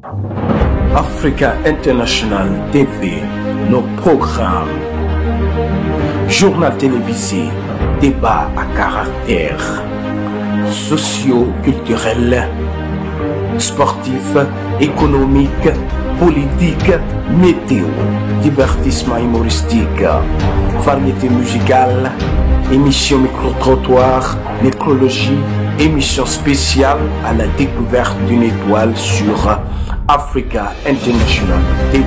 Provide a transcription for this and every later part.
Africa International TV, nos programmes. Journal télévisé, débat à caractère socio-culturel, sportif, économique, politique, météo, divertissement humoristique, variété musicale, émission micro-trottoir, nécrologie, émission spéciale à la découverte d'une étoile sur Africa International TV.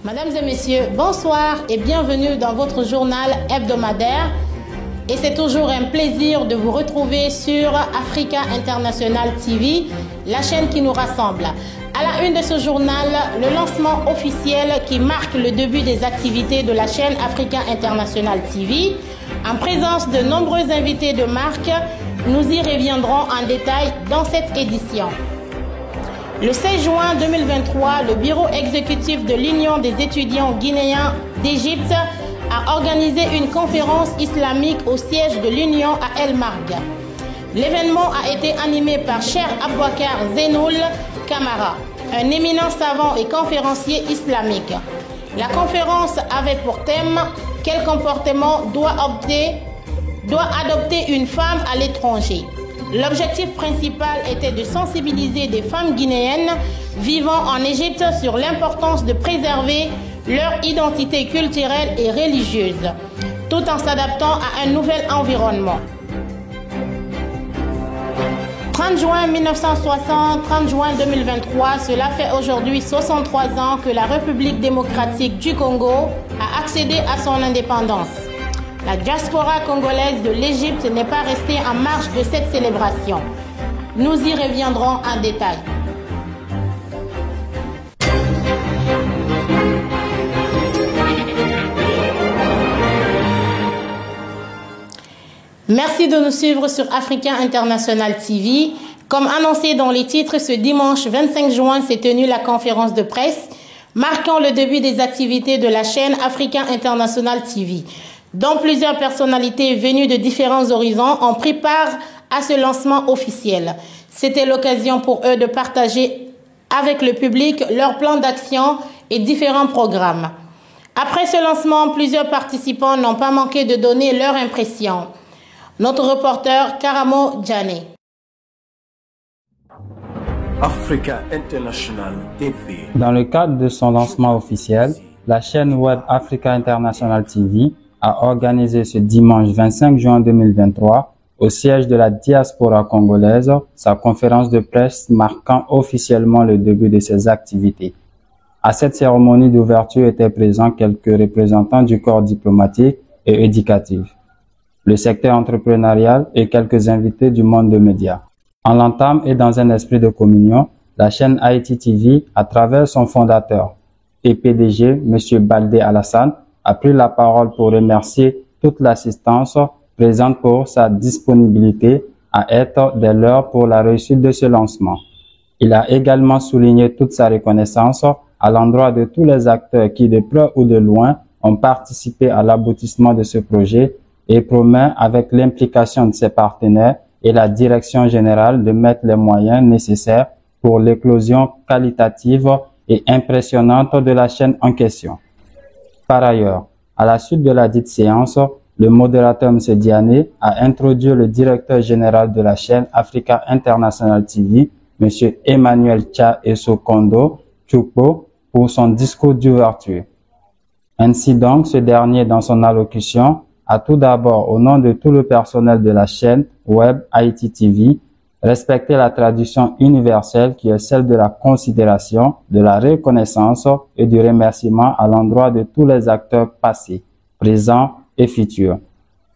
Mesdames et messieurs, bonsoir et bienvenue dans votre journal hebdomadaire. Et c'est toujours un plaisir de vous retrouver sur Africa International TV, la chaîne qui nous rassemble. À la une de ce journal, le lancement officiel qui marque le début des activités de la chaîne Africa International TV. En présence de nombreux invités de marque, nous y reviendrons en détail dans cette édition. Le 16 juin 2023, le bureau exécutif de l'Union des étudiants guinéens d'Égypte a organisé une conférence islamique au siège de l'Union à El Marg. L'événement a été animé par Cheikh Abouakar Zenoul Kamara, un éminent savant et conférencier islamique. La conférence avait pour thème « Quel comportement doit adopter une femme à l'étranger ?» L'objectif principal était de sensibiliser des femmes guinéennes vivant en Égypte sur l'importance de préserver leur identité culturelle et religieuse, tout en s'adaptant à un nouvel environnement. 30 juin 1960, 30 juin 2023, cela fait aujourd'hui 63 ans que la République démocratique du Congo a accédé à son indépendance. La diaspora congolaise de l'Égypte n'est pas restée en marge de cette célébration. Nous y reviendrons en détail. Merci de nous suivre sur Africa International TV. Comme annoncé dans les titres, ce dimanche 25 juin s'est tenue la conférence de presse marquant le début des activités de la chaîne Africa International TV, dont plusieurs personnalités venues de différents horizons ont pris part à ce lancement officiel. C'était l'occasion pour eux de partager avec le public leur plan d'action et différents programmes. Après ce lancement, plusieurs participants n'ont pas manqué de donner leur impression. Notre reporter Karamo Djane. Africa International TV. Dans le cadre de son lancement officiel, la chaîne web Africa International TV a organisé ce dimanche 25 juin 2023 au siège de la diaspora congolaise sa conférence de presse marquant officiellement le début de ses activités. À cette cérémonie d'ouverture étaient présents quelques représentants du corps diplomatique et éducatif, le secteur entrepreneurial et quelques invités du monde des médias. En l'entame et dans un esprit de communion, la chaîne Haïti TV, à travers son fondateur et PDG, M. Baldé Alassane, a pris la parole pour remercier toute l'assistance présente pour sa disponibilité à être des leurs pour la réussite de ce lancement. Il a également souligné toute sa reconnaissance à l'endroit de tous les acteurs qui, de près ou de loin, ont participé à l'aboutissement de ce projet et promet, avec l'implication de ses partenaires et la direction générale, de mettre les moyens nécessaires pour l'éclosion qualitative et impressionnante de la chaîne en question. Par ailleurs, à la suite de la dite séance, le modérateur M. Diané a introduit le directeur général de la chaîne Africa International TV, M. Emmanuel Tcha Esokondo Chukbo, pour son discours d'ouverture. Ainsi donc, ce dernier, dans son allocution, a tout d'abord, au nom de tout le personnel de la chaîne web Haïti TV, respecté la tradition universelle qui est celle de la considération, de la reconnaissance et du remerciement à l'endroit de tous les acteurs passés, présents et futurs.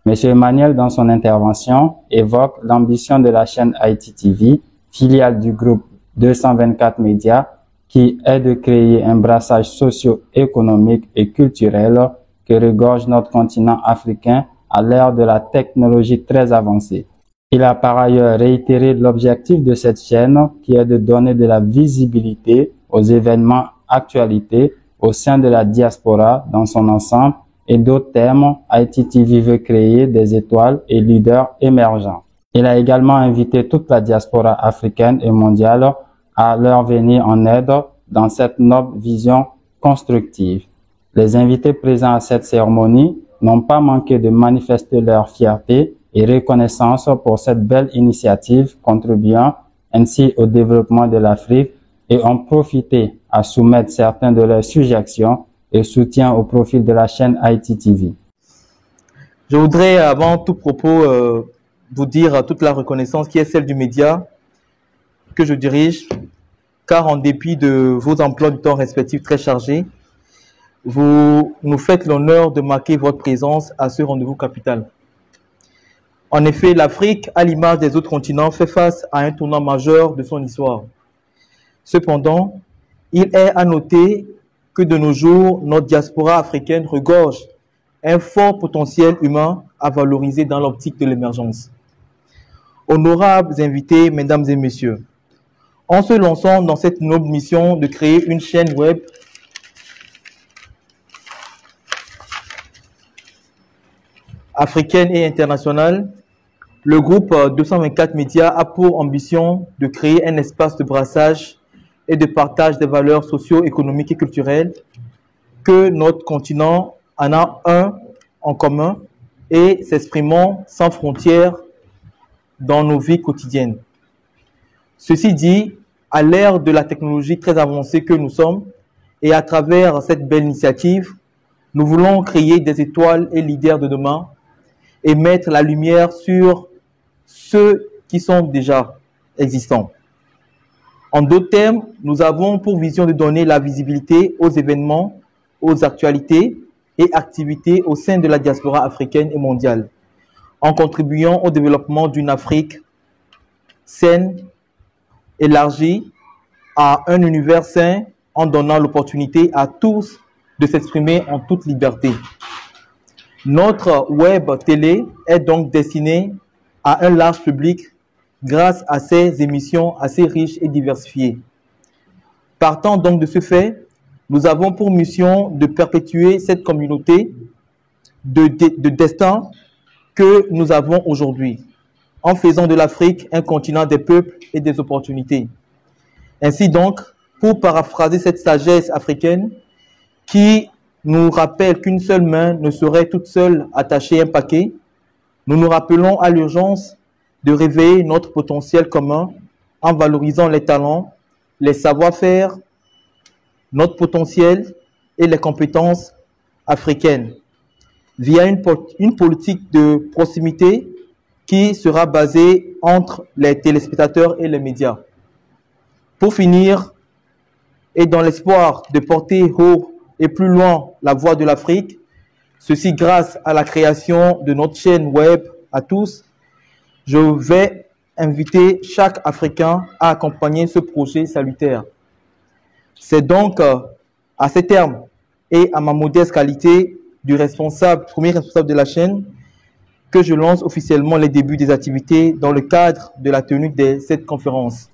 M. Emmanuel, dans son intervention, évoque l'ambition de la chaîne Haïti TV, filiale du groupe 224 Médias, qui est de créer un brassage socio-économique et culturel que regorge notre continent africain à l'ère de la technologie très avancée. Il a par ailleurs réitéré l'objectif de cette chaîne qui est de donner de la visibilité aux événements actualités au sein de la diaspora dans son ensemble et d'autres thèmes, ITTV veut créer des étoiles et leaders émergents. Il a également invité toute la diaspora africaine et mondiale à leur venir en aide dans cette noble vision constructive. Les invités présents à cette cérémonie n'ont pas manqué de manifester leur fierté et reconnaissance pour cette belle initiative contribuant ainsi au développement de l'Afrique et ont profité à soumettre certains de leurs suggestions et soutien au profil de la chaîne ITTV. Je voudrais, avant tout propos, vous dire toute la reconnaissance qui est celle du média que je dirige, car en dépit de vos emplois du temps respectifs très chargés, vous nous faites l'honneur de marquer votre présence à ce rendez-vous capital. En effet, l'Afrique, à l'image des autres continents, fait face à un tournant majeur de son histoire. Cependant, il est à noter que de nos jours, notre diaspora africaine regorge un fort potentiel humain à valoriser dans l'optique de l'émergence. Honorables invités, mesdames et messieurs, en se lançant dans cette noble mission de créer une chaîne web africaine et internationale, le groupe 224 Médias a pour ambition de créer un espace de brassage et de partage des valeurs socio-économiques et culturelles, que notre continent en a un en commun et s'exprimant sans frontières dans nos vies quotidiennes. Ceci dit, à l'ère de la technologie très avancée que nous sommes, et à travers cette belle initiative, nous voulons créer des étoiles et leaders de demain et mettre la lumière sur ceux qui sont déjà existants. En d'autres termes, nous avons pour vision de donner la visibilité aux événements, aux actualités et activités au sein de la diaspora africaine et mondiale, en contribuant au développement d'une Afrique saine, élargie, à un univers sain, en donnant l'opportunité à tous de s'exprimer en toute liberté. Notre web télé est donc destinée à un large public grâce à ces émissions assez riches et diversifiées. Partant donc de ce fait, nous avons pour mission de perpétuer cette communauté de destin que nous avons aujourd'hui, en faisant de l'Afrique un continent des peuples et des opportunités. Ainsi donc, pour paraphraser cette sagesse africaine qui nous rappelle qu'une seule main ne saurait toute seule attacher un paquet, nous nous rappelons à l'urgence de réveiller notre potentiel commun en valorisant les talents, les savoir-faire, notre potentiel et les compétences africaines via une politique de proximité qui sera basée entre les téléspectateurs et les médias. Pour finir, et dans l'espoir de porter haut et plus loin la voix de l'Afrique, ceci grâce à la création de notre chaîne web à tous, je vais inviter chaque Africain à accompagner ce projet salutaire. C'est donc à ces termes et à ma modeste qualité du premier responsable de la chaîne que je lance officiellement les débuts des activités dans le cadre de la tenue de cette conférence.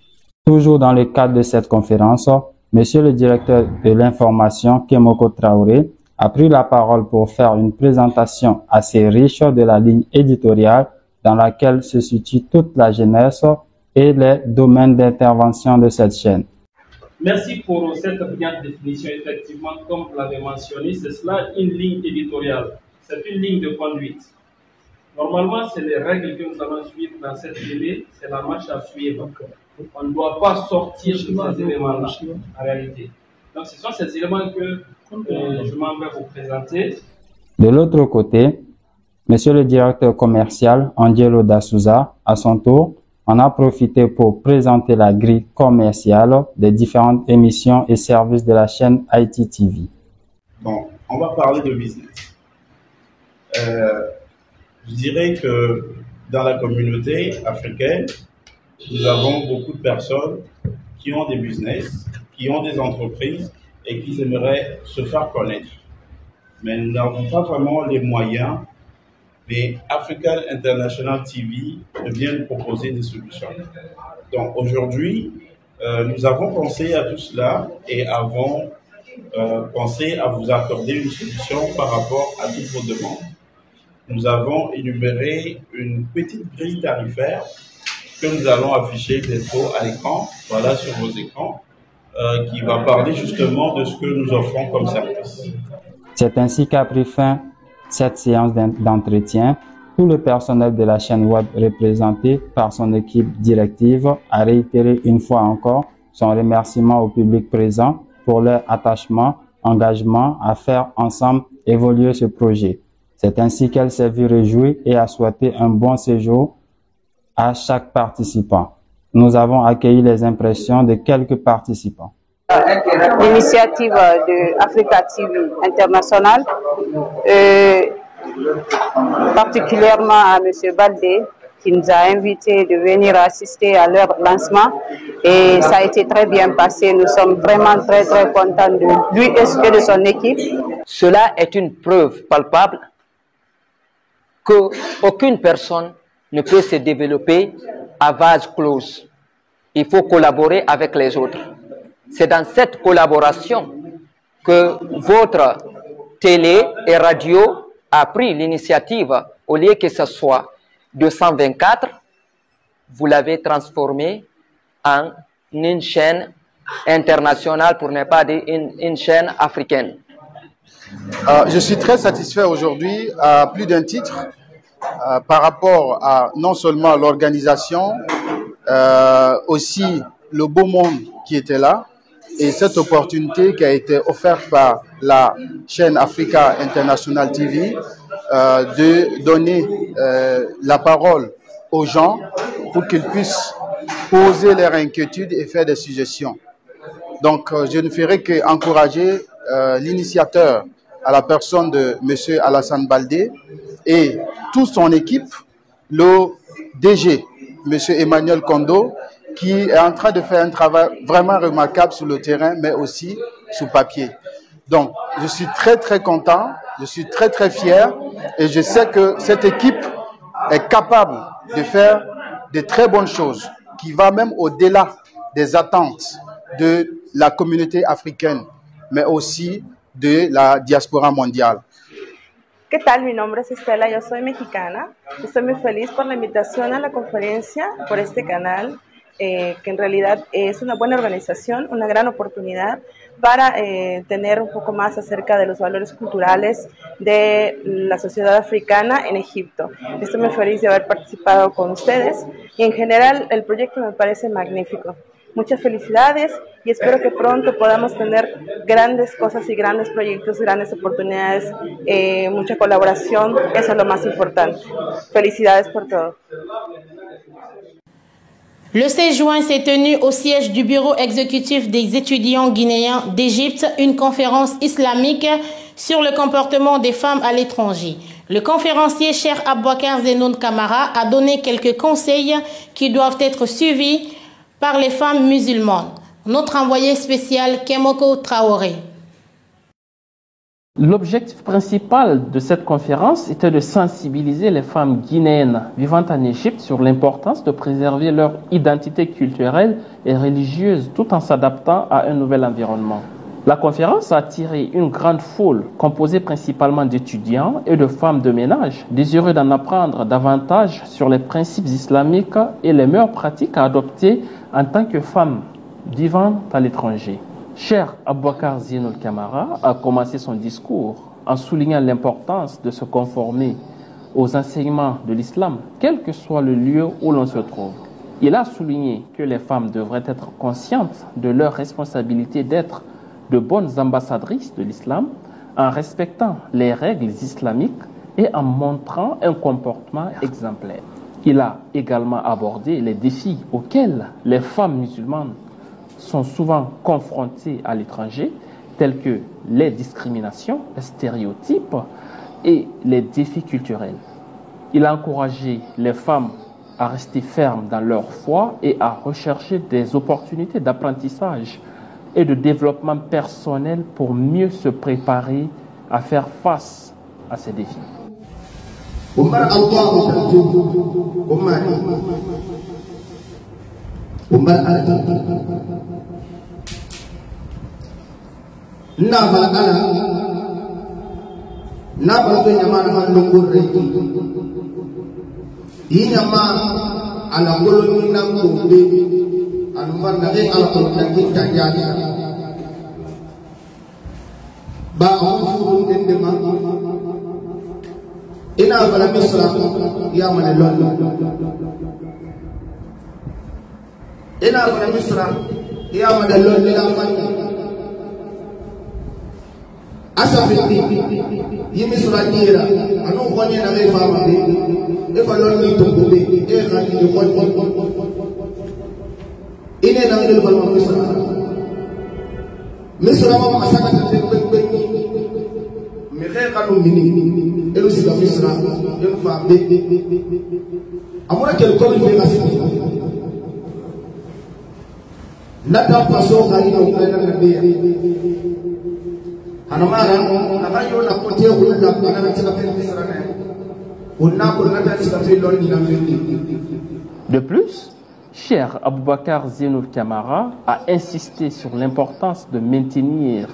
Toujours dans le cadre de cette conférence, Monsieur le directeur de l'information, Kemoko Traoré, a pris la parole pour faire une présentation assez riche de la ligne éditoriale dans laquelle se situe toute la jeunesse et les domaines d'intervention de cette chaîne. Merci pour cette brillante définition. Effectivement, comme vous l'avez mentionné, c'est cela une ligne éditoriale. C'est une ligne de conduite. Normalement, c'est les règles que nous allons suivre dans cette télé, c'est la marche à suivre. On ne doit pas sortir de ces éléments-là, en réalité. Donc, ce sont ces éléments que je m'en vais vous présenter. De l'autre côté, Monsieur le directeur commercial, Angelo Da Souza, à son tour, en a profité pour présenter la grille commerciale des différentes émissions et services de la chaîne ITTV. Bon, on va parler de business. Je dirais que dans la communauté africaine, nous avons beaucoup de personnes qui ont des business, qui ont des entreprises et qui aimeraient se faire connaître. Mais nous n'avons pas vraiment les moyens. Mais Africa International TV vient nous proposer des solutions. Donc aujourd'hui, Nous avons pensé à tout cela et avons pensé à vous accorder une solution par rapport à toutes vos demandes. Nous avons énuméré une petite grille tarifaire que nous allons afficher bientôt à l'écran, voilà sur vos écrans, qui va parler justement de ce que nous offrons comme service. C'est ainsi qu'a pris fin cette séance d'entretien. Tout le personnel de la chaîne web représenté par son équipe directive a réitéré une fois encore son remerciement au public présent pour leur attachement, engagement à faire ensemble évoluer ce projet. C'est ainsi qu'elle s'est vue réjouie et a souhaité un bon séjour à chaque participant. Nous avons accueilli les impressions de quelques participants. L'initiative de Africa TV International, particulièrement à M. Baldé, qui nous a invités de venir assister à leur lancement. Et ça a été très bien passé. Nous sommes vraiment très contents de lui et de son équipe. Cela est une preuve palpable qu'aucune personne ne peut se développer à vase clos. Il faut collaborer avec les autres. C'est dans cette collaboration que votre télé et radio a pris l'initiative, au lieu que ce soit 224, vous l'avez transformé en une chaîne internationale, pour ne pas dire une chaîne africaine. Je suis très satisfait aujourd'hui à plus d'un titre par rapport à non seulement l'organisation, aussi le beau monde qui était là et cette opportunité qui a été offerte par la chaîne Africa International TV de donner la parole aux gens pour qu'ils puissent poser leurs inquiétudes et faire des suggestions. Donc je ne ferai qu'encourager l'initiateur à la personne de M. Alassane Baldé et toute son équipe, le DG, M. Emmanuel Kondo, qui est en train de faire un travail vraiment remarquable sur le terrain, mais aussi sur papier. Donc, je suis très content, je suis très fier et je sais que cette équipe est capable de faire de très bonnes choses, qui va même au-delà des attentes de la communauté africaine, mais aussi de la diaspora mondiale. ¿Qué tal? Mi nombre es Estela, yo soy mexicana. Estoy muy feliz por la invitación a la conferencia, por este canal, que en realidad es una buena organización, una gran oportunidad para tener un poco más acerca de los valores culturales de la sociedad africana en Egipto. Estoy muy feliz de haber participado con ustedes y en general el proyecto me parece magnífico. Muchas felicidades y espero que pronto podamos tener grandes cosas y grandes proyectos, grandes oportunidades, mucha colaboración, eso es lo más importante. Felicidades por todo. Le 16 juin s'est tenu au siège du bureau exécutif des étudiants guinéens d'Égypte une conférence islamique sur le comportement des femmes à l'étranger. Le conférencier Cheikh Aboubacar Zenoun Kamara a donné quelques conseils qui doivent être suivis par les femmes musulmanes. Notre envoyé spécial Kemoko Traoré. L'objectif principal de cette conférence était de sensibiliser les femmes guinéennes vivant en Égypte sur l'importance de préserver leur identité culturelle et religieuse tout en s'adaptant à un nouvel environnement. La conférence a attiré une grande foule composée principalement d'étudiants et de femmes de ménage désireux d'en apprendre davantage sur les principes islamiques et les meilleures pratiques à adopter en tant que femmes vivant à l'étranger. Cheikh Aboubacar Zenoun Kamara a commencé son discours en soulignant l'importance de se conformer aux enseignements de l'islam, quel que soit le lieu où l'on se trouve. Il a souligné que les femmes devraient être conscientes de leur responsabilité d'être de bonnes ambassadrices de l'islam en respectant les règles islamiques et en montrant un comportement exemplaire. Il a également abordé les défis auxquels les femmes musulmanes sont souvent confrontées à l'étranger, tels que les discriminations, les stéréotypes et les défis culturels. Il a encouragé les femmes à rester fermes dans leur foi et à rechercher des opportunités d'apprentissage et de développement personnel pour mieux se préparer à faire face à ces défis. Umbar ala na bala ala na bala to nyama na lungur reki di nyama ala golon na ko be anumar na re ala ko tangi tanjani ba on dende ma ina bala misra ya mane lon ina bala misra ya mane lon ila fani asafiti yimi suranira anu khonye na me fama be e falon ni to be e khani de khon ine na ngel bal ma misra ma asaka te be me khay kanu mini elu sila misra elu fa be amura kel ko be ngasi nata paso khani no kana na be Anamara, nakayo na kote hula kana na tsika fe misra na. Unna ko na tsika fe lon ni na fendi. De plus, Cheikh Aboubakar Zenoul Kamara a insisté sur l'importance de maintenir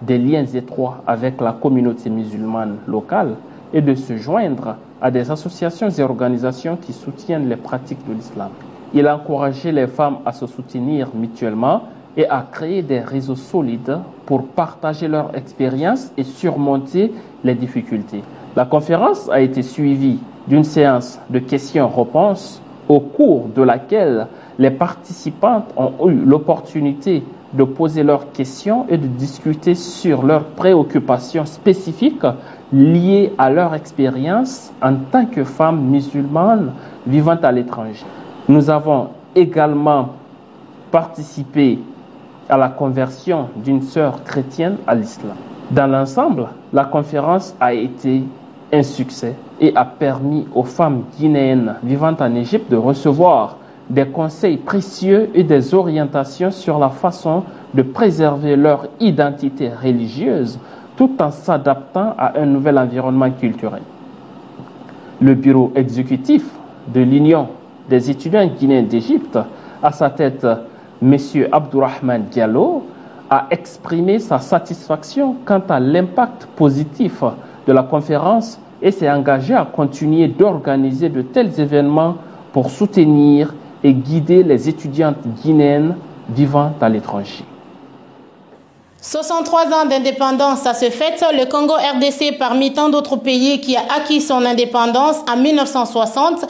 des liens étroits avec la communauté musulmane locale et de se joindre à des associations et organisations qui soutiennent les pratiques de l'islam. Il a encouragé les femmes à se soutenir mutuellement et à créer des réseaux solides pour partager leur expérience et surmonter les difficultés. La conférence a été suivie d'une séance de questions-réponses au cours de laquelle les participantes ont eu l'opportunité de poser leurs questions et de discuter sur leurs préoccupations spécifiques liées à leur expérience en tant que femmes musulmanes vivant à l'étranger. Nous avons également participé à la conversion d'une sœur chrétienne à l'islam. Dans l'ensemble, la conférence a été un succès et a permis aux femmes guinéennes vivant en Égypte de recevoir des conseils précieux et des orientations sur la façon de préserver leur identité religieuse tout en s'adaptant à un nouvel environnement culturel. Le bureau exécutif de l'Union des étudiants guinéens d'Égypte, à sa tête M. Abdourahmane Diallo, a exprimé sa satisfaction quant à l'impact positif de la conférence et s'est engagé à continuer d'organiser de tels événements pour soutenir et guider les étudiantes guinéennes vivant à l'étranger. 63 ans d'indépendance, ça se fête. Le Congo RDC, parmi tant d'autres pays qui a acquis son indépendance en 1960,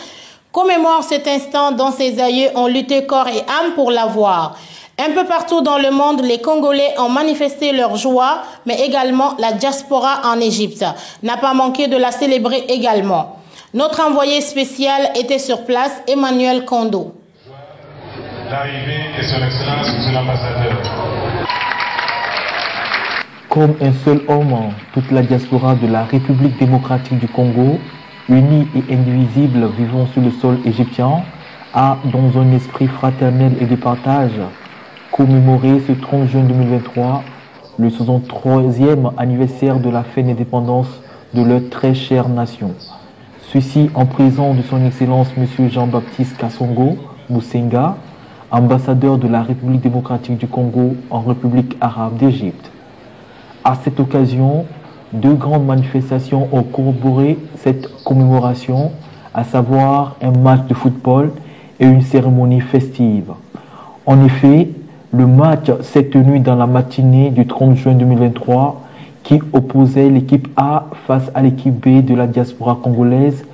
commémore cet instant dont ses aïeux ont lutté corps et âme pour l'avoir. Un peu partout dans le monde, les Congolais ont manifesté leur joie, mais également la diaspora en Égypte n'a pas manqué de la célébrer également. Notre envoyé spécial était sur place, Emmanuel Kondo. L'arrivée de son Excellence, Monsieur l'Ambassadeur. Comme un seul homme, toute la diaspora de la République démocratique du Congo, unis et indivisibles vivant sur le sol égyptien, a, dans un esprit fraternel et de partage, commémoré ce 30 juin 2023, le 63e anniversaire de la fête d'indépendance de leur très chère nation. Ceci en présence de son Excellence M. Jean-Baptiste Kassongo Moussenga, ambassadeur de la République démocratique du Congo en République arabe d'Égypte. À cette occasion, deux grandes manifestations ont corroboré cette commémoration, à savoir un match de football et une cérémonie festive. En effet, le match s'est tenu dans la matinée du 30 juin 2023 qui opposait l'équipe A face à l'équipe B de la diaspora congolaise,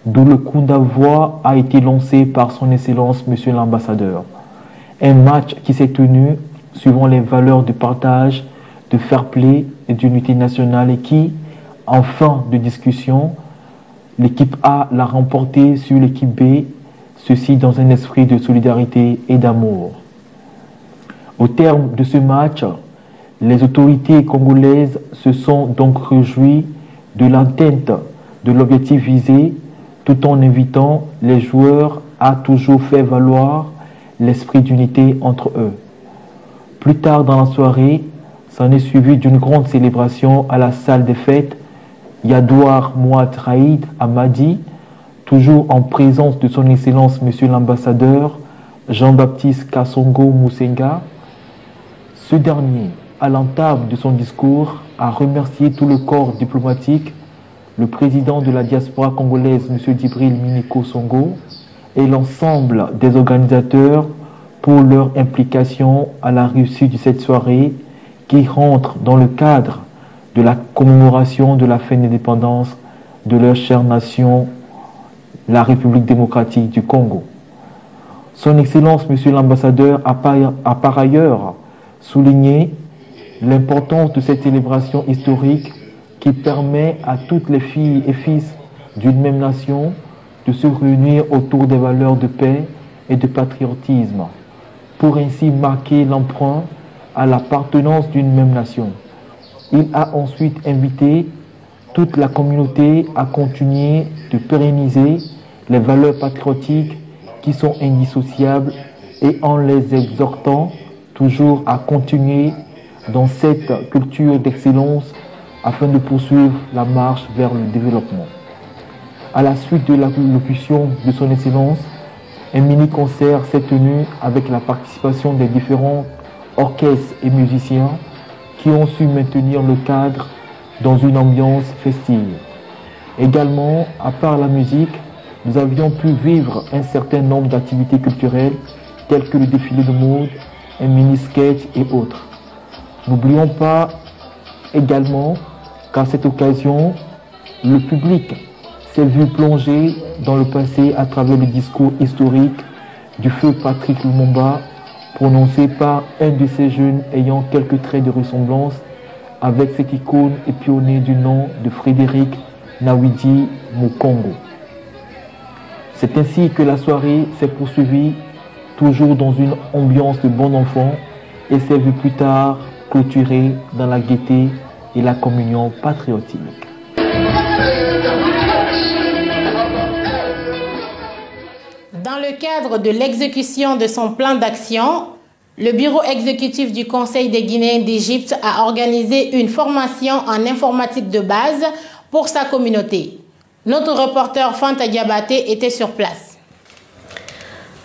d'où le coup d'envoi a été lancé par son Excellence Monsieur l'Ambassadeur. Un match qui s'est tenu suivant les valeurs de partage, de fair play et d'unité nationale et qui, en fin de discussion, l'équipe A l'a remporté sur l'équipe B, ceci dans un esprit de solidarité et d'amour. Au terme de ce match, les autorités congolaises se sont donc réjouies de l'atteinte de l'objectif visé, tout en invitant les joueurs à toujours faire valoir l'esprit d'unité entre eux. Plus tard dans la soirée, s'en est suivi d'une grande célébration à la salle des fêtes Yadouar Mouad Raïd à Madi, toujours en présence de son Excellence Monsieur l'Ambassadeur, Jean-Baptiste Kassongo Musenga. Ce dernier, à l'entame de son discours, a remercié tout le corps diplomatique, le président de la diaspora congolaise, M. Djibril Miniko Songo, et l'ensemble des organisateurs pour leur implication à la réussite de cette soirée qui rentre dans le cadre de la commémoration de la fin de l'indépendance de leur chère nation, la République démocratique du Congo. Son Excellence, Monsieur l'ambassadeur, a par ailleurs souligné l'importance de cette célébration historique qui permet à toutes les filles et fils d'une même nation de se réunir autour des valeurs de paix et de patriotisme, pour ainsi marquer l'emprunt à l'appartenance d'une même nation. Il a ensuite invité toute la communauté à continuer de pérenniser les valeurs patriotiques qui sont indissociables et en les exhortant toujours à continuer dans cette culture d'excellence afin de poursuivre la marche vers le développement. À la suite de l'allocution de son Excellence, un mini-concert s'est tenu avec la participation des différents orchestres et musiciens qui ont su maintenir le cadre dans une ambiance festive. Également, à part la musique, nous avions pu vivre un certain nombre d'activités culturelles telles que le défilé de mode, un mini-sketch et autres. N'oublions pas également qu'à cette occasion, le public s'est vu plonger dans le passé à travers le discours historique du feu Patrick Lumumba, prononcé par un de ces jeunes ayant quelques traits de ressemblance avec cette icône épionnée du nom de Frédéric Nawidi Mukongo. C'est ainsi que la soirée s'est poursuivie, toujours dans une ambiance de bon enfant, et s'est vue plus tard clôturée dans la gaieté et la communion patriotique. Dans le cadre de l'exécution de son plan d'action, le bureau exécutif du Conseil des Guinéens d'Égypte a organisé une formation en informatique de base pour sa communauté. Notre reporter Fanta Diabaté était sur place.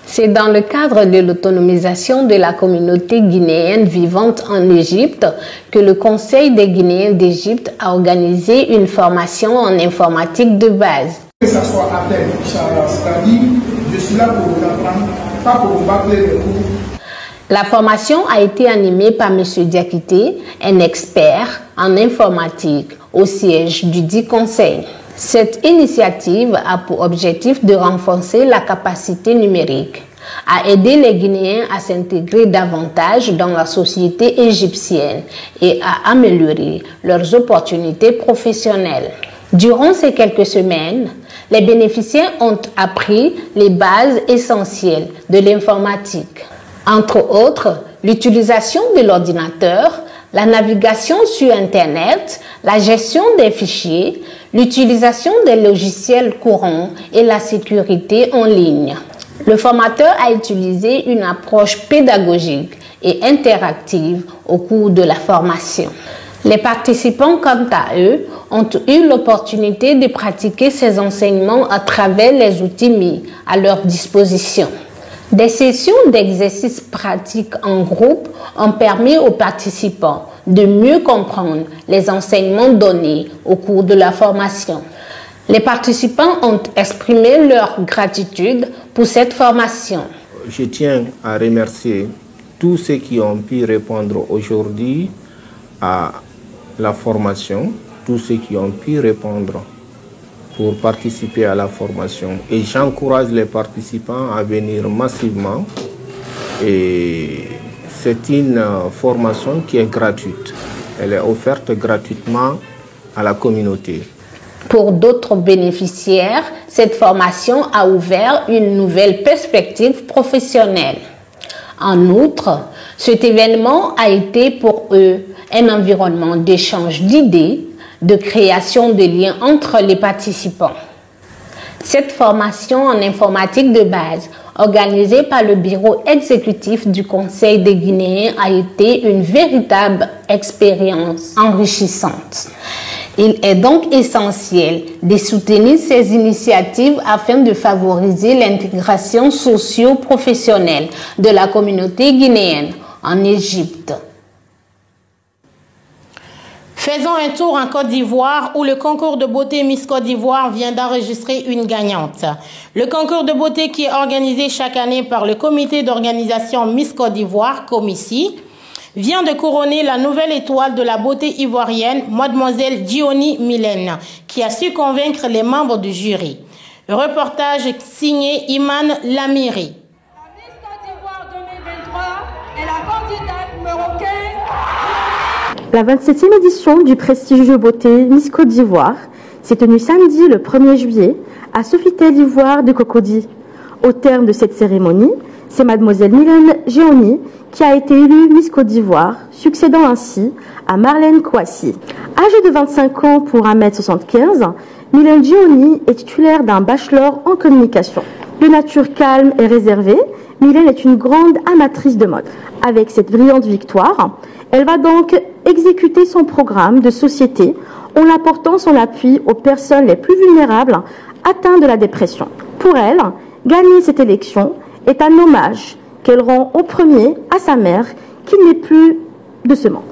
C'est dans le cadre de l'autonomisation de la communauté guinéenne vivante en Égypte que le Conseil des Guinéens d'Égypte a organisé une formation en informatique de base. Que ça soit à terre, c'est-à-dire je suis là pour vous apprendre, pas pour vous bâcler les coups. La formation a été animée par M. Diakité, un expert en informatique au siège du dit conseil. Cette initiative a pour objectif de renforcer la capacité numérique, à aider les Guinéens à s'intégrer davantage dans la société égyptienne et à améliorer leurs opportunités professionnelles. Durant ces quelques semaines, les bénéficiaires ont appris les bases essentielles de l'informatique. Entre autres, l'utilisation de l'ordinateur, la navigation sur Internet, la gestion des fichiers, l'utilisation des logiciels courants et la sécurité en ligne. Le formateur a utilisé une approche pédagogique et interactive au cours de la formation. Les participants, quant à eux, ont eu l'opportunité de pratiquer ces enseignements à travers les outils mis à leur disposition. Des sessions d'exercices pratiques en groupe ont permis aux participants de mieux comprendre les enseignements donnés au cours de la formation. Les participants ont exprimé leur gratitude pour cette formation. Je tiens à remercier tous ceux qui ont pu répondre aujourd'hui à la formation, tous ceux qui ont pu répondre pour participer à la formation. Et j'encourage les participants à venir massivement. Et c'est une formation qui est gratuite. Elle est offerte gratuitement à la communauté. Pour d'autres bénéficiaires, cette formation a ouvert une nouvelle perspective professionnelle. En outre, cet événement a été pour eux un environnement d'échange d'idées, de création de liens entre les participants. Cette formation en informatique de base, organisée par le bureau exécutif du Conseil des Guinéens, a été une véritable expérience enrichissante. Il est donc essentiel de soutenir ces initiatives afin de favoriser l'intégration socio-professionnelle de la communauté guinéenne en Égypte. Faisons un tour en Côte d'Ivoire où le concours de beauté Miss Côte d'Ivoire vient d'enregistrer une gagnante. Le concours de beauté qui est organisé chaque année par le comité d'organisation Miss Côte d'Ivoire, Comici, vient de couronner la nouvelle étoile de la beauté ivoirienne, mademoiselle Diony Mylène, qui a su convaincre les membres du jury. Reportage signé Iman Lamiri. La Miss Côte d'Ivoire 2023 est la candidate numéro 15. La 27e édition du prestigieux beauté Miss Côte d'Ivoire s'est tenue samedi le 1er juillet à Sofitel d'Ivoire de Cocody. Au terme de cette cérémonie, c'est mademoiselle Mylène Diony qui a été élue Miss Côte d'Ivoire, succédant ainsi à Marlène Kouassi. Âgée de 25 ans pour 1m75, Mylène Diony est titulaire d'un bachelor en communication. De nature calme et réservée, Mylène est une grande amatrice de mode. Avec cette brillante victoire, elle va donc exécuter son programme de société en apportant son appui aux personnes les plus vulnérables atteintes de la dépression. Pour elle, gagner cette élection est un hommage qu'elle rend en premier à sa mère qui n'est plus de ce monde.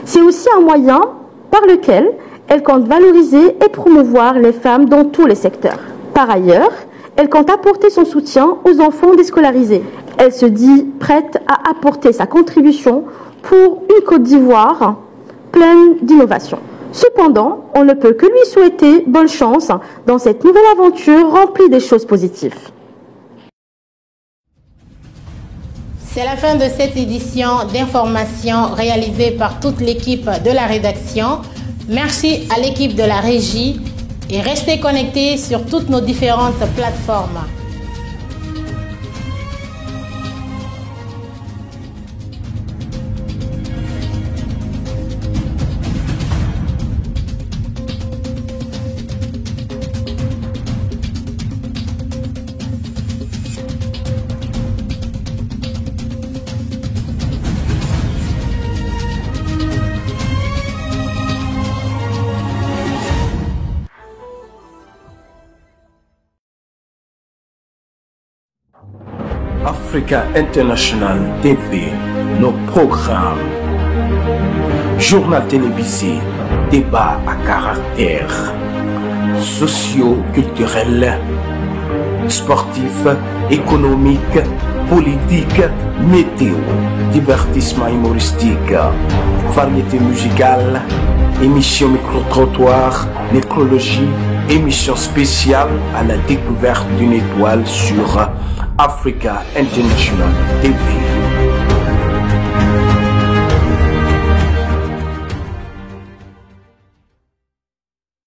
C'est aussi un moyen par lequel elle compte valoriser et promouvoir les femmes dans tous les secteurs. Par ailleurs, elle compte apporter son soutien aux enfants déscolarisés. Elle se dit prête à apporter sa contribution pour une Côte d'Ivoire pleine d'innovation. Cependant, on ne peut que lui souhaiter bonne chance dans cette nouvelle aventure remplie des choses positives. C'est la fin de cette édition d'information réalisée par toute l'équipe de la rédaction. Merci à l'équipe de la régie et restez connectés sur toutes nos différentes plateformes. Africa International TV, nos programmes. Journal télévisé, débat à caractère socio-culturel, sportif, économique, politique, météo, divertissement humoristique, variété musicale, émission micro-trottoir, nécrologie, émission spéciale à la découverte d'une étoile sur Africa International TV.